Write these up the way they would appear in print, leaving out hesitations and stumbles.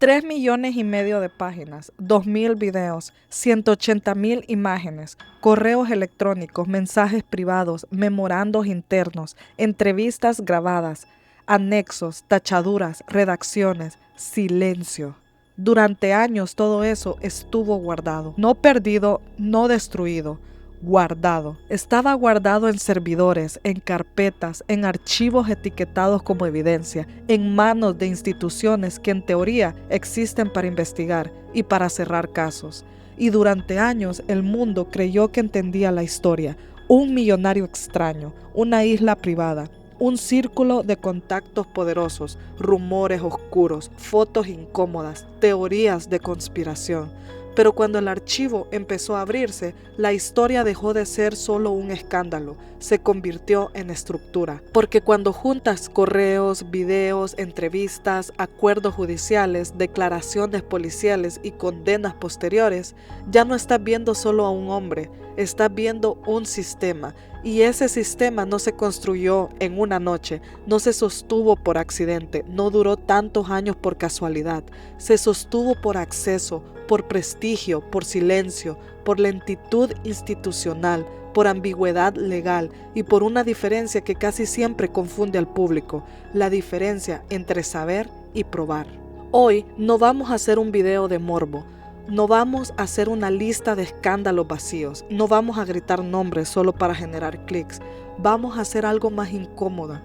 3,5 millones de páginas, 2,000 videos, 180,000 imágenes, correos electrónicos, mensajes privados, memorandos internos, entrevistas grabadas, anexos, tachaduras, redacciones, silencio. Durante años todo eso estuvo guardado, no perdido, no destruido, guardado. Estaba guardado en servidores, en carpetas, en archivos etiquetados como evidencia, en manos de instituciones que en teoría existen para investigar y para cerrar casos. Y durante años el mundo creyó que entendía la historia, un millonario extraño, una isla privada, un círculo de contactos poderosos, rumores oscuros, fotos incómodas, teorías de conspiración. Pero cuando el archivo empezó a abrirse, la historia dejó de ser solo un escándalo, se convirtió en estructura. Porque cuando juntas correos, videos, entrevistas, acuerdos judiciales, declaraciones policiales y condenas posteriores, ya no estás viendo solo a un hombre, estás viendo un sistema. Y ese sistema no se construyó en una noche, no se sostuvo por accidente, no duró tantos años por casualidad, se sostuvo por acceso, por prestigio, por silencio, por lentitud institucional, por ambigüedad legal y por una diferencia que casi siempre confunde al público, la diferencia entre saber y probar. Hoy no vamos a hacer un video de morbo, no vamos a hacer una lista de escándalos vacíos, no vamos a gritar nombres solo para generar clics, vamos a hacer algo más incómodo,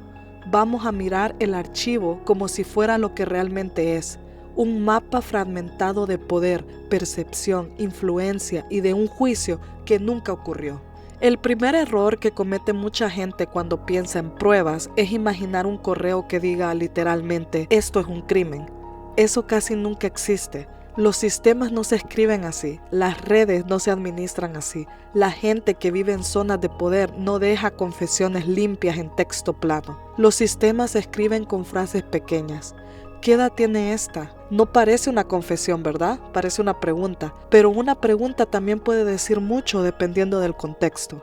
vamos a mirar el archivo como si fuera lo que realmente es. Un mapa fragmentado de poder, percepción, influencia y de un juicio que nunca ocurrió. El primer error que comete mucha gente cuando piensa en pruebas es imaginar un correo que diga literalmente "esto es un crimen". Eso casi nunca existe. Los sistemas no se escriben así, las redes no se administran así, la gente que vive en zonas de poder no deja confesiones limpias en texto plano. Los sistemas se escriben con frases pequeñas. ¿Qué edad tiene esta? No parece una confesión, ¿verdad? Parece una pregunta, pero una pregunta también puede decir mucho dependiendo del contexto.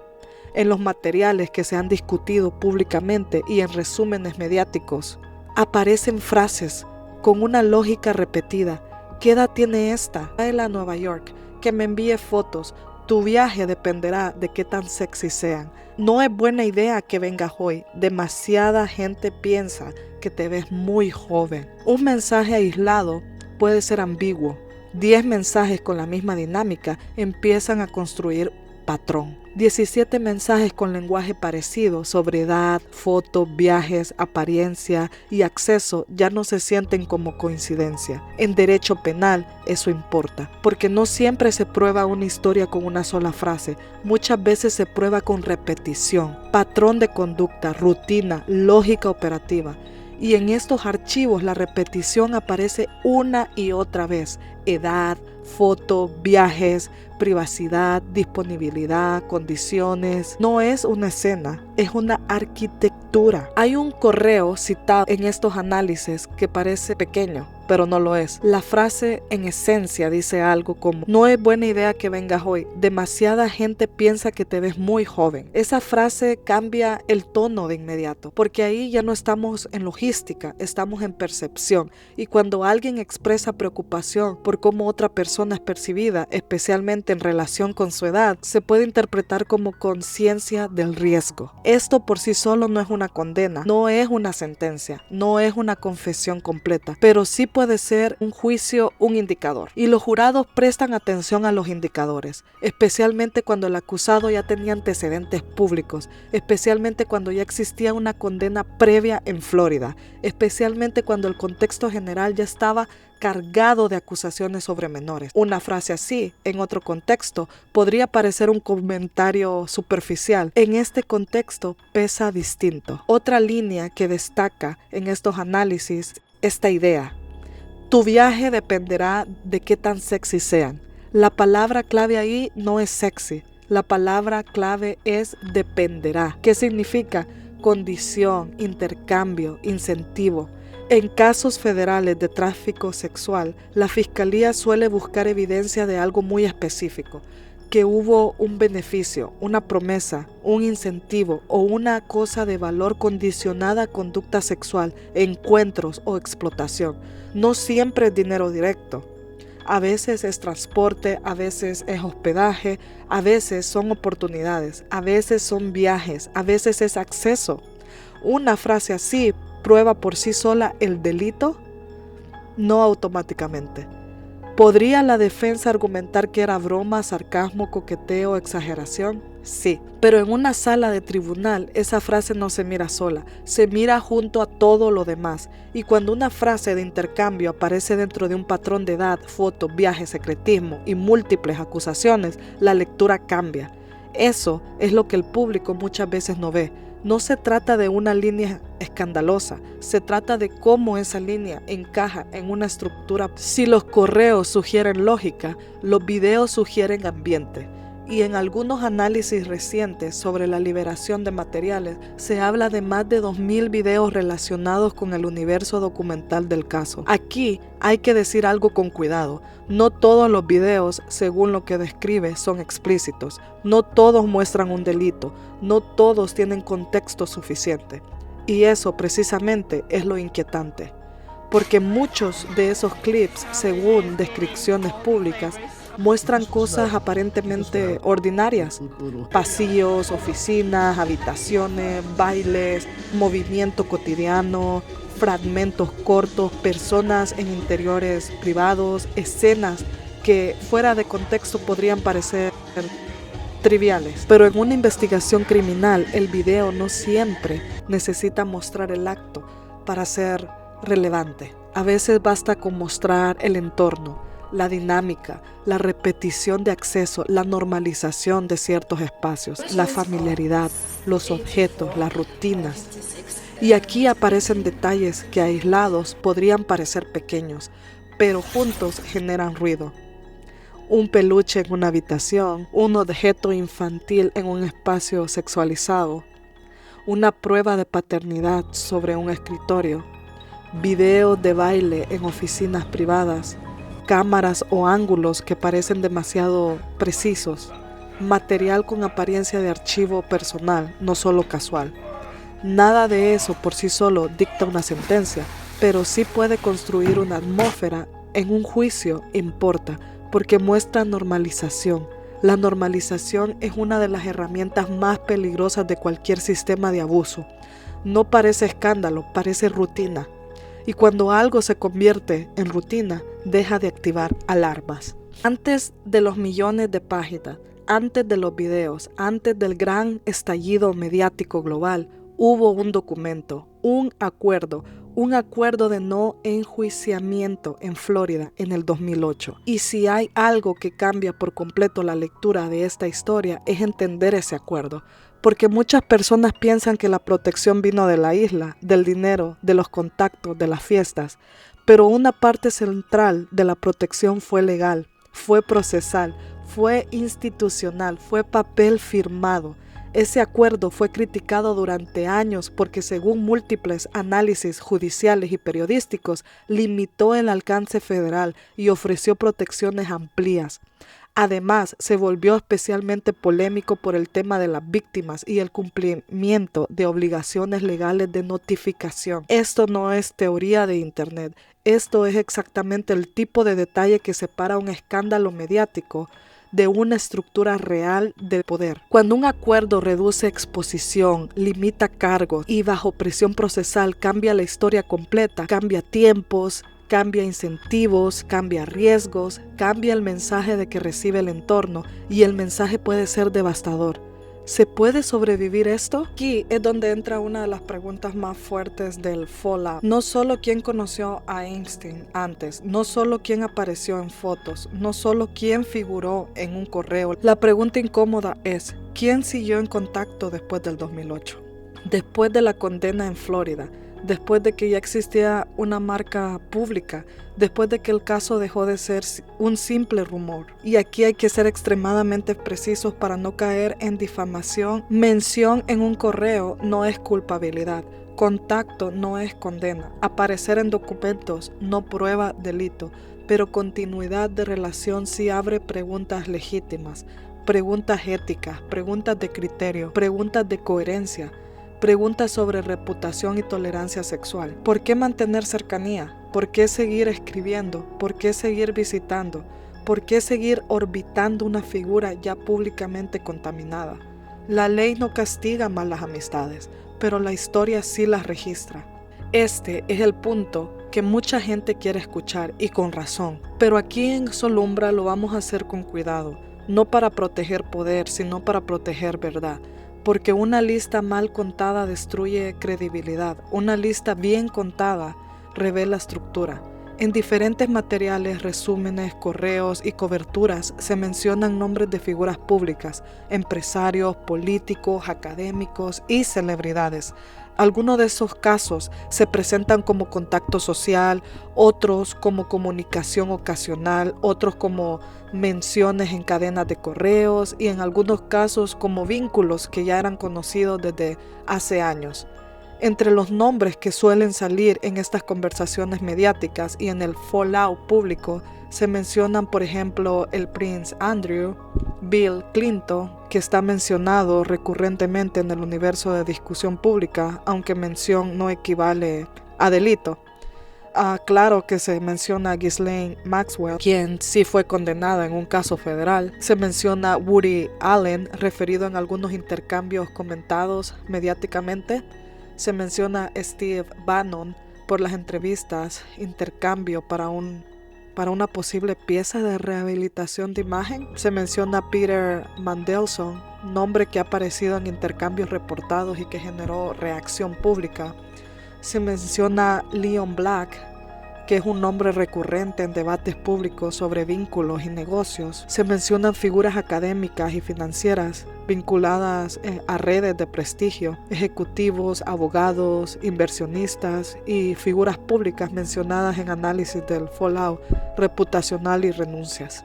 En los materiales que se han discutido públicamente y en resúmenes mediáticos, aparecen frases con una lógica repetida. ¿Qué edad tiene esta? Tráela a Nueva York, que me envíe fotos. Tu viaje dependerá de qué tan sexy sean. No es buena idea que vengas hoy. Demasiada gente piensa que te ves muy joven. Un mensaje aislado puede ser ambiguo. 10 mensajes con la misma dinámica empiezan a construir patrón. 17 mensajes con lenguaje parecido sobre edad, fotos, viajes, apariencia y acceso ya no se sienten como coincidencia. En derecho penal eso importa, porque no siempre se prueba una historia con una sola frase, muchas veces se prueba con repetición, patrón de conducta, rutina, lógica operativa. Y en estos archivos la repetición aparece una y otra vez. Edad, foto, viajes, privacidad, disponibilidad, condiciones. No es una escena, es una arquitectura. Hay un correo citado en estos análisis que parece pequeño, pero no lo es. La frase en esencia dice algo como: no es buena idea que vengas hoy. Demasiada gente piensa que te ves muy joven. Esa frase cambia el tono de inmediato, porque ahí ya no estamos en logística, estamos en percepción. Y cuando alguien expresa preocupación por cómo otra persona es percibida, especialmente en relación con su edad, se puede interpretar como conciencia del riesgo. Esto por sí solo no es una condena, no es una sentencia, no es una confesión completa, pero sí puede ser un juicio, un indicador. Y los jurados prestan atención a los indicadores, especialmente cuando el acusado ya tenía antecedentes públicos, especialmente cuando ya existía una condena previa en Florida, especialmente cuando el contexto general ya estaba cargado de acusaciones sobre menores. Una frase así, en otro contexto, podría parecer un comentario superficial. En este contexto pesa distinto. Otra línea que destaca en estos análisis, esta idea: tu viaje dependerá de qué tan sexy sean. La palabra clave ahí no es sexy. La palabra clave es dependerá. ¿Qué significa? Condición, intercambio, incentivo. En casos federales de tráfico sexual, la fiscalía suele buscar evidencia de algo muy específico. que hubo un beneficio, una promesa, un incentivo o una cosa de valor condicionada a conducta sexual, encuentros o explotación. No siempre es dinero directo. A veces es transporte, a veces es hospedaje, a veces son oportunidades, a veces son viajes, a veces es acceso. Una frase así prueba por sí sola el delito, no automáticamente. ¿Podría la defensa argumentar que era broma, sarcasmo, coqueteo, exageración? Sí, pero en una sala de tribunal esa frase no se mira sola, se mira junto a todo lo demás. Y cuando una frase de intercambio aparece dentro de un patrón de edad, foto, viaje, secretismo y múltiples acusaciones, la lectura cambia. Eso es lo que el público muchas veces no ve. No se trata de una línea escandalosa, se trata de cómo esa línea encaja en una estructura. Si los correos sugieren lógica, los videos sugieren ambiente. Y en algunos análisis recientes sobre la liberación de materiales, se habla de más de 2000 videos relacionados con el universo documental del caso. Aquí hay que decir algo con cuidado. No todos los videos, según lo que describe, son explícitos. No todos muestran un delito. No todos tienen contexto suficiente. Y eso precisamente es lo inquietante. Porque muchos de esos clips, según descripciones públicas, muestran cosas aparentemente ordinarias: pasillos, oficinas, habitaciones, bailes, movimiento cotidiano, fragmentos cortos, personas en interiores privados, escenas que fuera de contexto podrían parecer triviales. Pero en una investigación criminal, el video no siempre necesita mostrar el acto para ser relevante. A veces basta con mostrar el entorno, la dinámica, la repetición de acceso, la normalización de ciertos espacios, la familiaridad, los objetos, las rutinas. Y aquí aparecen detalles que aislados podrían parecer pequeños, pero juntos generan ruido. Un peluche en una habitación, un objeto infantil en un espacio sexualizado, una prueba de paternidad sobre un escritorio, videos de baile en oficinas privadas, cámaras o ángulos que parecen demasiado precisos, material con apariencia de archivo personal, no solo casual. Nada de eso por sí solo dicta una sentencia, pero sí puede construir una atmósfera. En un juicio importa, porque muestra normalización. La normalización es una de las herramientas más peligrosas de cualquier sistema de abuso. No parece escándalo, parece rutina. Y cuando algo se convierte en rutina, deja de activar alarmas. Antes de los millones de páginas, antes de los videos, antes del gran estallido mediático global, hubo un documento, un acuerdo de no enjuiciamiento en Florida en el 2008. Y si hay algo que cambia por completo la lectura de esta historia, es entender ese acuerdo. Porque muchas personas piensan que la protección vino de la isla, del dinero, de los contactos, de las fiestas. Pero una parte central de la protección fue legal, fue procesal, fue institucional, fue papel firmado. Ese acuerdo fue criticado durante años porque, según múltiples análisis judiciales y periodísticos, limitó el alcance federal y ofreció protecciones amplias. Además, se volvió especialmente polémico por el tema de las víctimas y el cumplimiento de obligaciones legales de notificación. Esto no es teoría de Internet, esto es exactamente el tipo de detalle que separa un escándalo mediático de una estructura real de poder. Cuando un acuerdo reduce exposición, limita cargos y bajo presión procesal cambia la historia completa, cambia tiempos, cambia incentivos, cambia riesgos, cambia el mensaje de que recibe el entorno y el mensaje puede ser devastador. ¿Se puede sobrevivir esto? Aquí es donde entra una de las preguntas más fuertes del Fallout. No solo quién conoció a Einstein antes, no solo quién apareció en fotos, no solo quién figuró en un correo. La pregunta incómoda es, ¿quién siguió en contacto después del 2008? Después de la condena en Florida, después de que ya existía una marca pública, después de que el caso dejó de ser un simple rumor. Y aquí hay que ser extremadamente precisos para no caer en difamación. Mención en un correo no es culpabilidad. Contacto no es condena. Aparecer en documentos no prueba delito. Pero continuidad de relación sí abre preguntas legítimas. preguntas éticas, preguntas de criterio, preguntas de coherencia, preguntas sobre reputación y tolerancia sexual. ¿Por qué mantener cercanía? ¿Por qué seguir escribiendo? ¿Por qué seguir visitando? ¿Por qué seguir orbitando una figura ya públicamente contaminada? La ley no castiga malas amistades, pero la historia sí las registra. Este es el punto que mucha gente quiere escuchar y con razón, pero aquí en Solumbra lo vamos a hacer con cuidado, no para proteger poder, sino para proteger verdad. Porque una lista mal contada destruye credibilidad, una lista bien contada revela estructura. En diferentes materiales, resúmenes, correos y coberturas se mencionan nombres de figuras públicas, empresarios, políticos, académicos y celebridades. Algunos de esos casos se presentan como contacto social, otros como comunicación ocasional, otros como menciones en cadenas de correos y en algunos casos como vínculos que ya eran conocidos desde hace años. Entre los nombres que suelen salir en estas conversaciones mediáticas y en el fallout público se mencionan, por ejemplo, el Prince Andrew, Bill Clinton, que está mencionado recurrentemente en el universo de discusión pública, aunque mención no equivale a delito. Claro que se menciona a Ghislaine Maxwell, quien sí fue condenada en un caso federal. Se menciona Woody Allen, referido en algunos intercambios comentados mediáticamente. Se menciona Steve Bannon por las entrevistas, intercambio para una posible pieza de rehabilitación de imagen. Se menciona Peter Mandelson, nombre que ha aparecido en intercambios reportados y que generó reacción pública. Se menciona Leon Black, que es un nombre recurrente en debates públicos sobre vínculos y negocios. Se mencionan figuras académicas y financieras vinculadas a redes de prestigio, ejecutivos, abogados, inversionistas y figuras públicas mencionadas en análisis del fallout reputacional y renuncias.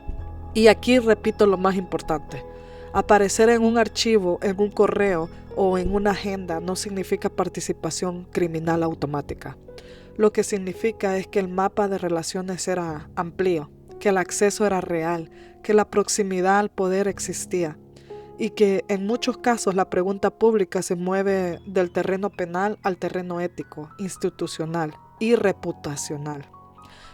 Y aquí repito lo más importante. Aparecer en un archivo, en un correo o en una agenda no significa participación criminal automática. Lo que significa es que el mapa de relaciones era amplio, que el acceso era real, que la proximidad al poder existía y que en muchos casos la pregunta pública se mueve del terreno penal al terreno ético, institucional y reputacional.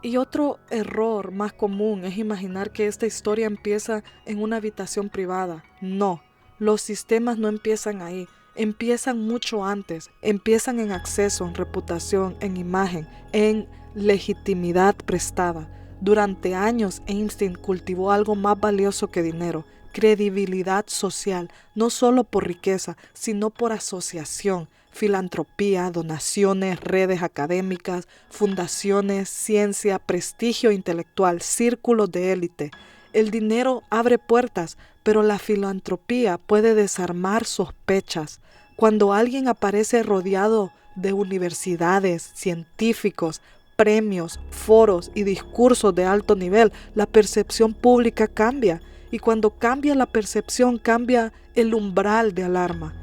Y otro error más común es imaginar que esta historia empieza en una habitación privada. No, los sistemas no empiezan ahí. Empiezan mucho antes, empiezan en acceso, en reputación, en imagen, en legitimidad prestada. Durante años Einstein cultivó algo más valioso que dinero, credibilidad social, no solo por riqueza, sino por asociación, filantropía, donaciones, redes académicas, fundaciones, ciencia, prestigio intelectual, círculos de élite. El dinero abre puertas, pero la filantropía puede desarmar sospechas. Cuando alguien aparece rodeado de universidades, científicos, premios, foros y discursos de alto nivel, la percepción pública cambia. Y cuando cambia la percepción, cambia el umbral de alarma.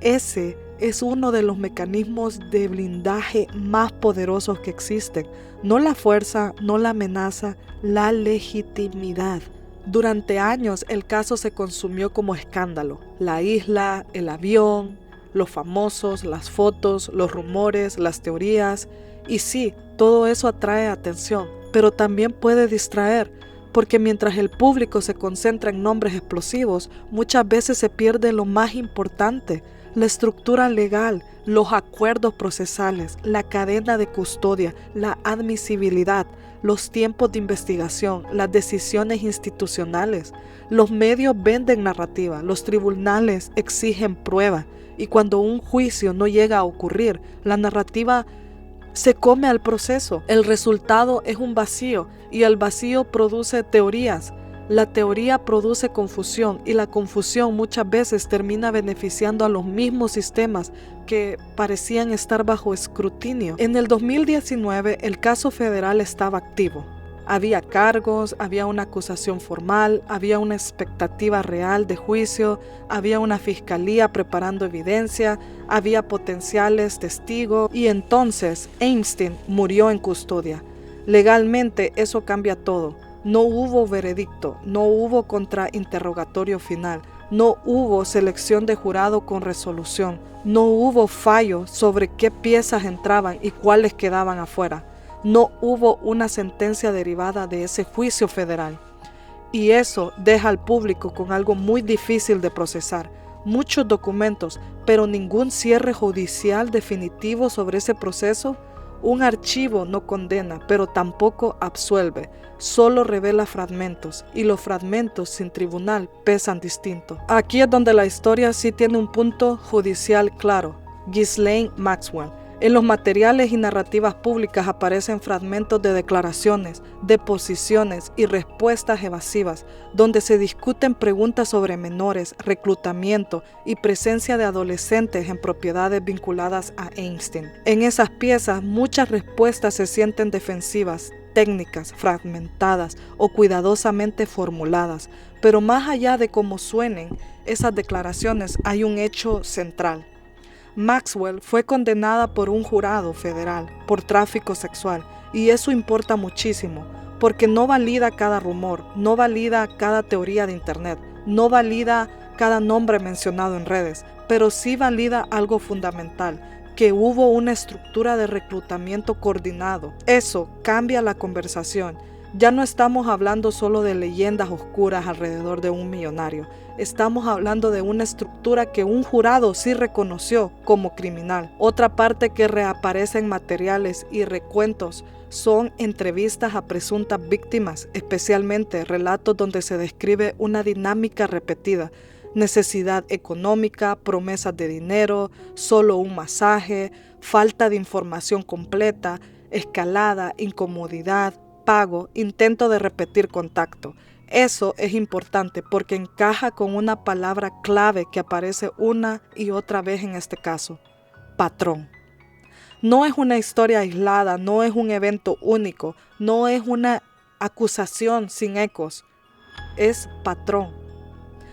Ese es uno de los mecanismos de blindaje más poderosos que existen. No la fuerza, no la amenaza, la legitimidad. Durante años el caso se consumió como escándalo. La isla, el avión, los famosos, las fotos, los rumores, las teorías. Y sí, todo eso atrae atención, pero también puede distraer, porque mientras el público se concentra en nombres explosivos, muchas veces se pierde lo más importante, la estructura legal, los acuerdos procesales, la cadena de custodia, la admisibilidad, los tiempos de investigación, las decisiones institucionales. Los medios venden narrativa, los tribunales exigen prueba, y cuando un juicio no llega a ocurrir, la narrativa se come al proceso. El resultado es un vacío y el vacío produce teorías. La teoría produce confusión y la confusión muchas veces termina beneficiando a los mismos sistemas que parecían estar bajo escrutinio. En el 2019 el caso federal estaba activo. Había cargos, había una acusación formal, había una expectativa real de juicio, había una fiscalía preparando evidencia, había potenciales testigos y entonces Einstein murió en custodia. Legalmente eso cambia todo. No hubo veredicto, no hubo contrainterrogatorio final, no hubo selección de jurado con resolución, no hubo fallo sobre qué piezas entraban y cuáles quedaban afuera. No hubo una sentencia derivada de ese juicio federal. Y eso deja al público con algo muy difícil de procesar. Muchos documentos, pero ningún cierre judicial definitivo sobre ese proceso. Un archivo no condena, pero tampoco absuelve, solo revela fragmentos, y los fragmentos sin tribunal pesan distinto. Aquí es donde la historia sí tiene un punto judicial claro. Ghislaine Maxwell. En los materiales y narrativas públicas aparecen fragmentos de declaraciones, deposiciones y respuestas evasivas, donde se discuten preguntas sobre menores, reclutamiento y presencia de adolescentes en propiedades vinculadas a Einstein. En esas piezas, muchas respuestas se sienten defensivas, técnicas, fragmentadas o cuidadosamente formuladas, pero más allá de cómo suenen esas declaraciones hay un hecho central. Maxwell fue condenada por un jurado federal por tráfico sexual, y eso importa muchísimo, porque no valida cada rumor, no valida cada teoría de internet, no valida cada nombre mencionado en redes, pero sí valida algo fundamental, que hubo una estructura de reclutamiento coordinado. Eso cambia la conversación. Ya no estamos hablando solo de leyendas oscuras alrededor de un millonario. Estamos hablando de una estructura que un jurado sí reconoció como criminal. Otra parte que reaparece en materiales y recuentos son entrevistas a presuntas víctimas, especialmente relatos donde se describe una dinámica repetida. Necesidad económica, promesas de dinero, solo un masaje, falta de información completa, escalada, incomodidad, pago, intento de repetir contacto. Eso es importante porque encaja con una palabra clave que aparece una y otra vez en este caso: patrón. No es una historia aislada, no es un evento único, no es una acusación sin ecos, es patrón.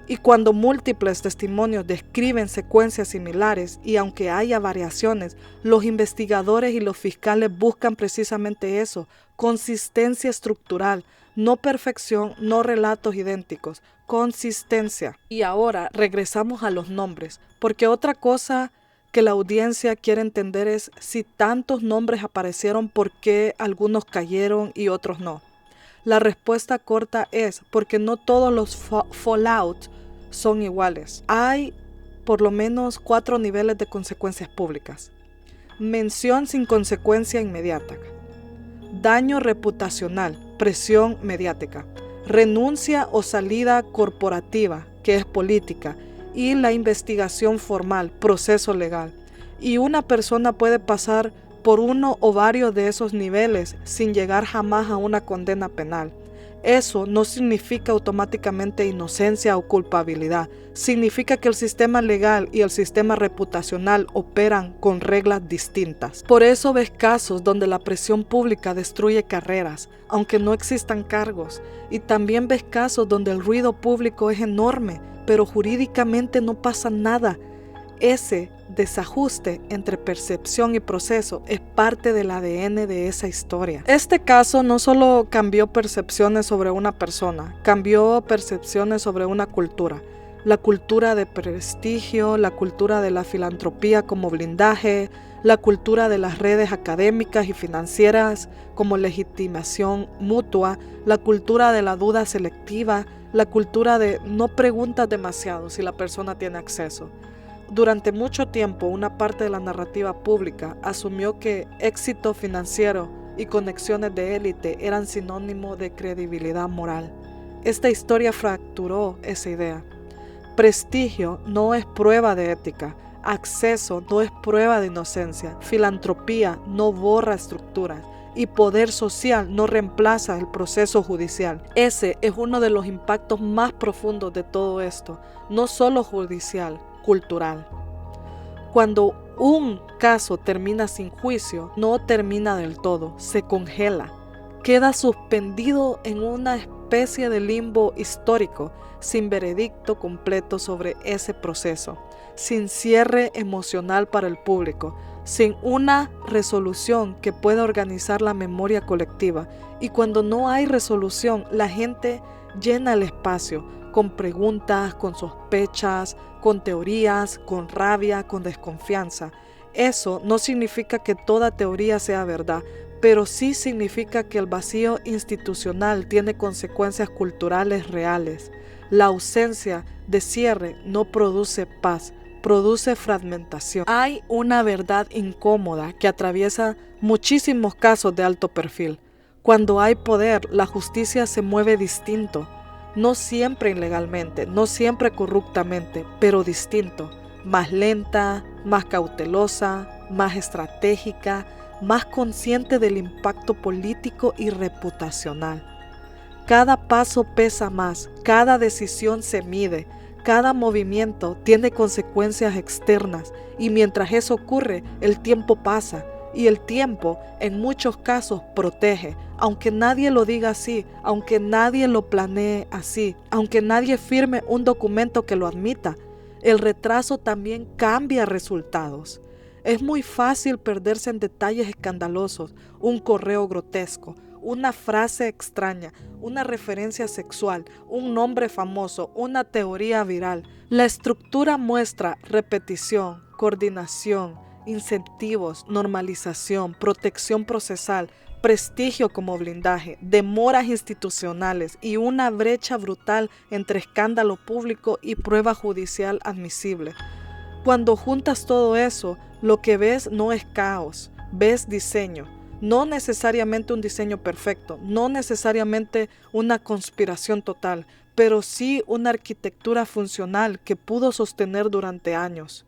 Y cuando múltiples testimonios describen secuencias similares y aunque haya variaciones, los investigadores y los fiscales buscan precisamente eso: consistencia estructural, no perfección, no relatos idénticos, consistencia. Y ahora regresamos a los nombres, porque otra cosa que la audiencia quiere entender es si tantos nombres aparecieron, ¿por qué algunos cayeron y otros no? La respuesta corta es porque no todos los fallout son iguales. Hay por lo menos 4 niveles de consecuencias públicas. Mención sin consecuencia inmediata. Daño reputacional, presión mediática. Renuncia o salida corporativa, que es política. Y la investigación formal, proceso legal. Y una persona puede pasar por uno o varios de esos niveles sin llegar jamás a una condena penal. Eso no significa automáticamente inocencia o culpabilidad. Significa que el sistema legal y el sistema reputacional operan con reglas distintas. Por eso ves casos donde la presión pública destruye carreras, aunque no existan cargos. Y también ves casos donde el ruido público es enorme, pero jurídicamente no pasa nada. Ese desajuste entre percepción y proceso es parte del ADN de esa historia. Este caso no solo cambió percepciones sobre una persona, cambió percepciones sobre una cultura. La cultura de prestigio, la cultura de la filantropía como blindaje, la cultura de las redes académicas y financieras como legitimación mutua, la cultura de la duda selectiva, la cultura de no preguntas demasiado si la persona tiene acceso. Durante mucho tiempo, una parte de la narrativa pública asumió que éxito financiero y conexiones de élite eran sinónimo de credibilidad moral. Esta historia fracturó esa idea. Prestigio no es prueba de ética. Acceso no es prueba de inocencia. Filantropía no borra estructuras. Y poder social no reemplaza el proceso judicial. Ese es uno de los impactos más profundos de todo esto, no solo judicial, cultural. Cuando un caso termina sin juicio, no termina del todo, se congela. queda suspendido en una especie de limbo histórico, sin veredicto completo sobre ese proceso, sin cierre emocional para el público, sin una resolución que pueda organizar la memoria colectiva. Y cuando no hay resolución, la gente llena el espacio con preguntas, con sospechas, con teorías, con rabia, con desconfianza. Eso no significa que toda teoría sea verdad, pero sí significa que el vacío institucional tiene consecuencias culturales reales. La ausencia de cierre no produce paz, produce fragmentación. Hay una verdad incómoda que atraviesa muchísimos casos de alto perfil. Cuando hay poder, la justicia se mueve distinto, no siempre ilegalmente, no siempre corruptamente, pero distinto, más lenta, más cautelosa, más estratégica, más consciente del impacto político y reputacional. Cada paso pesa más, cada decisión se mide, cada movimiento tiene consecuencias externas y mientras eso ocurre, el tiempo pasa y el tiempo en muchos casos protege, aunque nadie lo diga así, aunque nadie lo planee así, aunque nadie firme un documento que lo admita. El retraso también cambia resultados. Es muy fácil perderse en detalles escandalosos, un correo grotesco, una frase extraña, una referencia sexual, un nombre famoso, una teoría viral. La estructura muestra repetición, coordinación, incentivos, normalización, protección procesal, prestigio como blindaje, demoras institucionales y una brecha brutal entre escándalo público y prueba judicial admisible. Cuando juntas todo eso, lo que ves no es caos, ves diseño. No necesariamente un diseño perfecto, no necesariamente una conspiración total, pero sí una arquitectura funcional que pudo sostener durante años.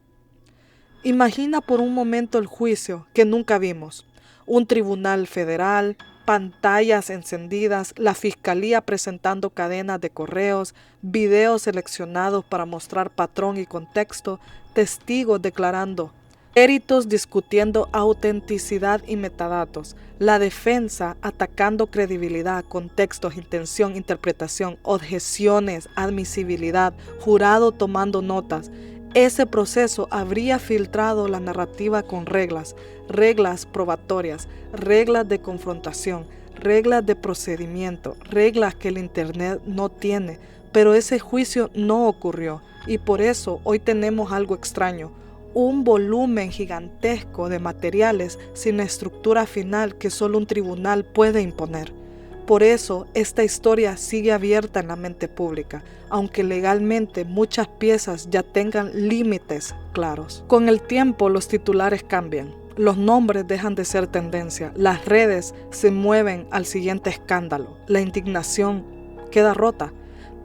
Imagina por un momento el juicio que nunca vimos. Un tribunal federal, pantallas encendidas, la fiscalía presentando cadenas de correos, videos seleccionados para mostrar patrón y contexto, testigos declarando, peritos discutiendo autenticidad y metadatos, la defensa atacando credibilidad, contextos, intención, interpretación, objeciones, admisibilidad, jurado tomando notas. Ese proceso habría filtrado la narrativa con reglas, reglas probatorias, reglas de confrontación, reglas de procedimiento, reglas que el Internet no tiene, pero ese juicio no ocurrió y por eso hoy tenemos algo extraño, un volumen gigantesco de materiales sin estructura final que solo un tribunal puede imponer. Por eso, esta historia sigue abierta en la mente pública, aunque legalmente muchas piezas ya tengan límites claros. Con el tiempo, los titulares cambian. Los nombres dejan de ser tendencia. Las redes se mueven al siguiente escándalo. La indignación queda rota,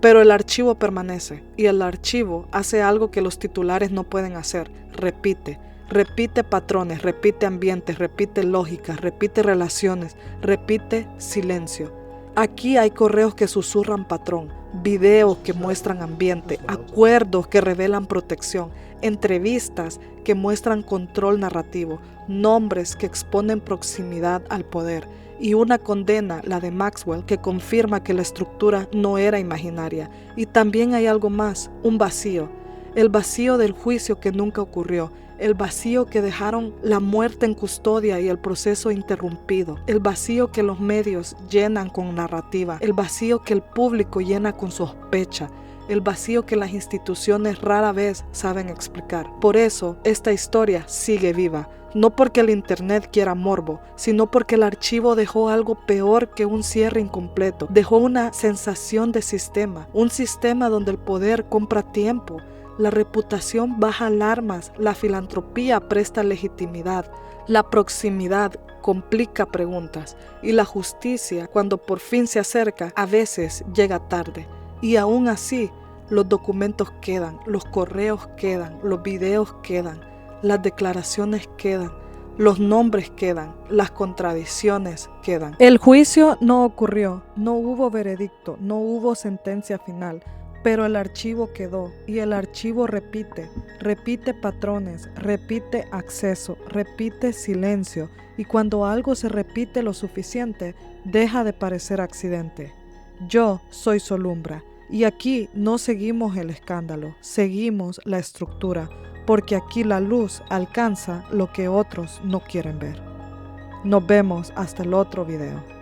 pero el archivo permanece. Y el archivo hace algo que los titulares no pueden hacer. Repite. Repite patrones, repite ambientes, repite lógicas, repite relaciones, repite silencio. Aquí hay correos que susurran patrón, videos que muestran ambiente, acuerdos que revelan protección, entrevistas que muestran control narrativo, nombres que exponen proximidad al poder y una condena, la de Maxwell, que confirma que la estructura no era imaginaria. Y también hay algo más, un vacío, el vacío del juicio que nunca ocurrió, el vacío que dejaron la muerte en custodia y el proceso interrumpido, el vacío que los medios llenan con narrativa, el vacío que el público llena con sospecha, el vacío que las instituciones rara vez saben explicar. Por eso, esta historia sigue viva, no porque el Internet quiera morbo, sino porque el archivo dejó algo peor que un cierre incompleto, dejó una sensación de sistema, un sistema donde el poder compra tiempo, la reputación baja alarmas, la filantropía presta legitimidad, la proximidad complica preguntas y la justicia, cuando por fin se acerca, a veces llega tarde. Y aún así, los documentos quedan, los correos quedan, los videos quedan, las declaraciones quedan, los nombres quedan, las contradicciones quedan. El juicio no ocurrió, no hubo veredicto, no hubo sentencia final. Pero el archivo quedó y el archivo repite patrones, repite acceso, repite silencio, y cuando algo se repite lo suficiente, deja de parecer accidente. Yo soy Solumbra y aquí no seguimos el escándalo, seguimos la estructura, porque aquí la luz alcanza lo que otros no quieren ver. Nos vemos hasta el otro video.